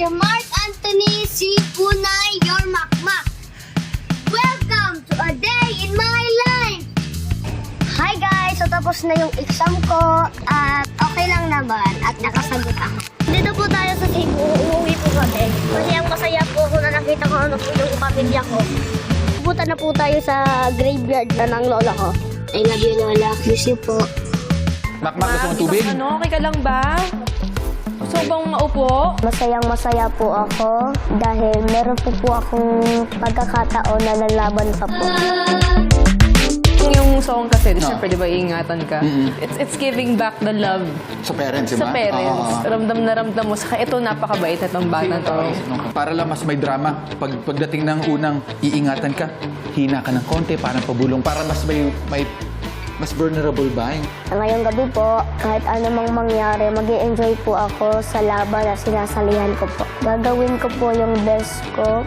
si Mark Anthony C. Punay, your makmak. Welcome to a day in my life! Hi guys! So tapos na yung exam ko at okay lang naman at nakasagot ako. Dito po tayo sa Cebu, uuwi po kami. Masaya po ako na nakita ko ano po yung pamilya ko. Pupunta na po tayo sa graveyard na ng lola ko. I love you, Lola. Kiss you po. Makmak, gusto mong tubig? Ano, okay ka lang ba? Gusto bang maupo? Masayang-masaya po ako dahil meron po akong pagkakataon na lalaban pa po. Yung song kasi, siyempre, di ba, iingatan ka. It's giving back the love Sa parents, di sa ba? parents. Ramdam na ramdam mo. Saka ito, napakabait na itong bata to. Para lang mas may drama. Pagdating ng unang iingatan ka, hina ka ng konti, parang pabulong. Para mas mas vulnerable ba? Ngayong gabi po, kahit anumang mangyari, mag-i-enjoy po ako sa laban na sinasalihan ko po. Gagawin ko po yung best ko.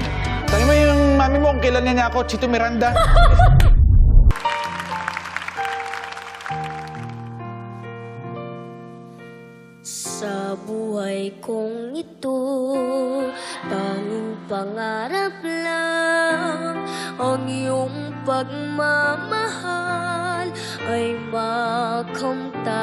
Tanong mo yung mami mo kung kailan niya ako, Chito Miranda. Sa buhay kong ito, tanging pangarap lang ang iyong pagmamahal ay makamtan.